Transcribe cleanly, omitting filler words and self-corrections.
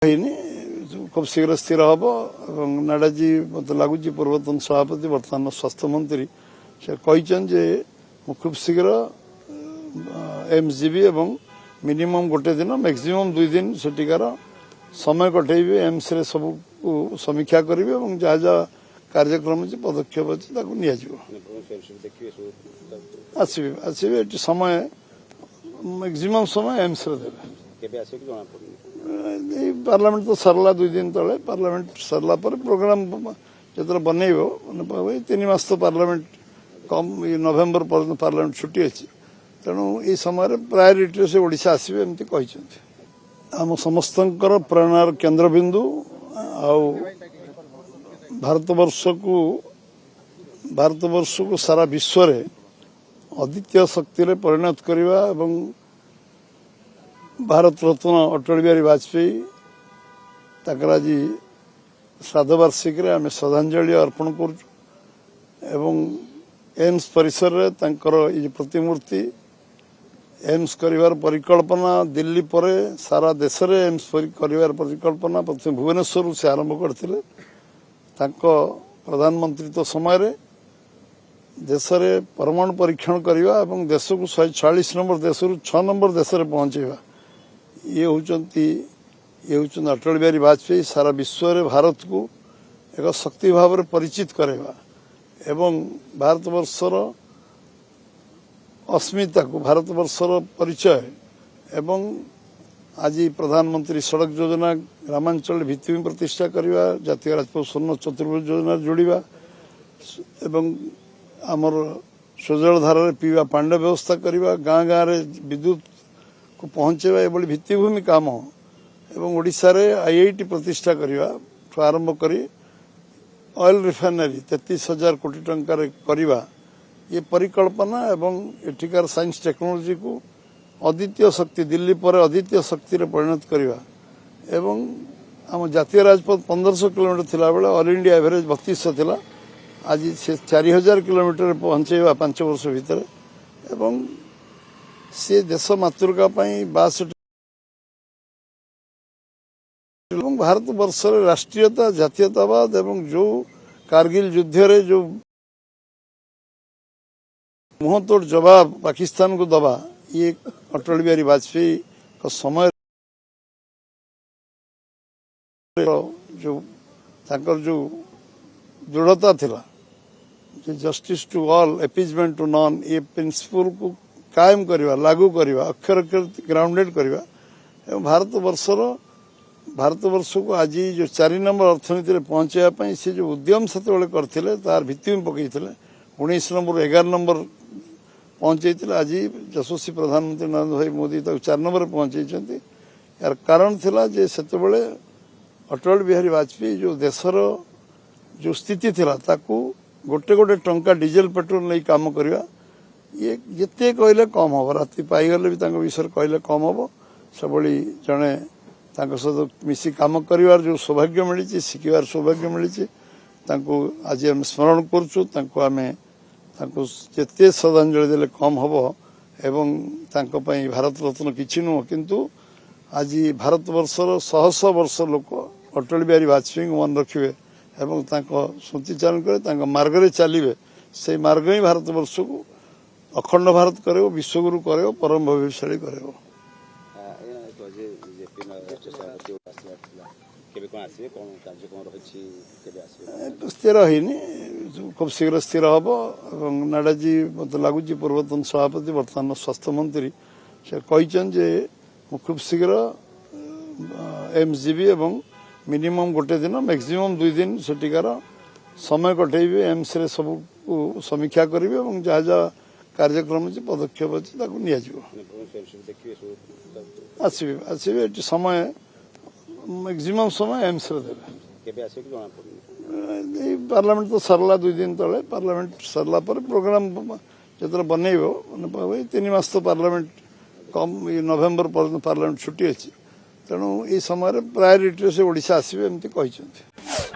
खूब शीघ्र स्थिर हम और नाडाजी मत लगुच पूर्वतन सभापति बर्तमान स्वास्थ्य मंत्री से कहते खूब शीघ्र एम्स जीवी और मिनिमम गोटे दिन मैक्सिमम 2 दिन सेठिकार समय कटेबी एम्स रे सब समीक्षा करेंगे और जहाँ जहाँ कार्यक्रम अच्छे पदक्षेप अच्छे आसवे आसवे समय मैक्सिमम समय एम्स रे देवे पार्लियामेंट तो सरला 2 दिन तले पार्लियामेंट सरला पर प्रोग्राम जो बनइब 3 मास तो पार्लियामेंट कम नवेम्बर पर्यटन पार्लियामेंट छुट्टी अच्छी तेणु ये समय प्रायोरिटी से ओडिशा आसवे एमती कहते आम समस्त प्रेरणार केन्द्रबिंदु भारतवर्ष को सारा विश्व रे अद्वितीय शक्ति रे परिणत करवा एवं भारत रत्न अटल बिहारी वाजपेयी ताकर आज श्राद्ध वार्षिक आम श्रद्धांजलि अर्पण कर एम्स परिसर रे तांकर ये प्रतिमूर्ति एम्स करिवार परिकल्पना दिल्ली पर सारा देश रे एम्स करिवार परिकल्पना प्रथम भुवनेश्वर से आरंभ करथिले तांको प्रधानमंत्री समय रे देश रे परमाणु परीक्षण करवा एवं देश को 146 नंबर देश रु 6 नंबर देश रे पहुंचेवा ये होचंती अटल बिहारी वाजपेयी सारा विश्व रे भारत को एक शक्ति भाव में परिचित करेवा एवं भारतवर्षर अस्मिता को भारतवर्षर परिचय एवं आज प्रधानमंत्री सड़क योजना ग्रामांचल भित्तिभूमि प्रतिष्ठा करवा जातीय राजपथ स्वर्ण चतुर्भुज योजना जोड़ा एवं आमर स्वजल धारा पीवा पांड व्यवस्था करवा गाँ गाँव में विद्युत को पहुंचेवा ये भित्तिभूमि काम एवं ओडिशा रे आईआईटी प्रतिष्ठा करवा आरंभ करी ऑयल रिफाइनरी 33,000 कोटी टंकार करवा ये परिकल्पना एवं एठिकार साइंस टेक्नोलॉजी को अद्वितीय शक्ति दिल्ली पर अद्वितीय शक्ति रे परिणत करवा एवं आम जातीय राजपथ 1500 किलोमीटर थिला बेले ऑल इंडिया एवरेज 3200 थिला आज से 4000 किलोमीटर पहुंचेवा 5 वर्ष भीतर एवं से देश मातृका 62 भारत वर्ष राष्ट्रीयता जातीयतावाद एवं जो कारगिल युद्ध रे जो मुंहतोड़ जवाब पाकिस्तान को दबा ये अटल बिहारी वाजपेयी का समय जो दृढ़ता थिला justice to all appeasement to none ये प्रिंसिपल को कायम करवा लागू करवा अक्षर अक्षर ग्राउंडेड करवा एवं भारतवर्ष को आज जो 4 नंबर अर्थनीति में पहुंचाई से जो उद्यम से करते तार भित्तिभूमि पकईले 19 नंबर 11 नंबर पहुंचे आज यशस्वी प्रधानमंत्री नरेंद्र भाई मोदी 4 नंबर पहुंचाई यार कारण थिला जे सेतेबेले अटल बिहारी वाजपेयी जो देशर जो स्थिति थिला ताकू गोटे गोटे टंका डीजेल पेट्रोल नहीं काम करवा ये जिते कहले कम हम राति पाईगले भी विषय कहले कम हम सब जड़े सहित मिसी कम कर जो सौभाग्य मिली शिखार सौभाग्य मिली आज आम स्मरण करुँ जिते श्रद्धांजलि देले कम हम एवं भारत रत्न किसी नुह किंतु आज भारतवर्षर शह शह वर्ष लोक अटल बिहारी वाजपेयी को मन रखिए एवं स्मृतिचारण करें मार्ग चलिए से मार्ग ही भारतवर्ष को अखंड भारत करे विश्वगुरु करे परम भविष्यशाली करे स्थिर होनी खूब शीघ्र स्थिर हम और नाडाजी मत लगुच पूर्वतन सभापति बर्तमान स्वास्थ्य मंत्री से कहते खूब शीघ्र एम्स जीवी और मिनिमम गोटे दिन मैक्सिमम 2 दिन सेठिकार समय कटेबी एम्स रे सब समीक्षा करेंगे और जहाँ जहाँ कार्यक्रम अच्छे पदक्षेप अच्छे आसवे आसवे समय मैक्सिमम समय एम्स रे देवे पार्लियामेंट तो सरला 2 दिन तले पार्लियामेंट सरला पर प्रोग्राम जो बनइब 3 मास तो पार्लियामेंट कम नवेम्बर पर्यटन पार्लियामेंट छुट्टी अच्छी तेणु ये समय प्रायोरिटी से ओडिशा आसवे एमती कहते।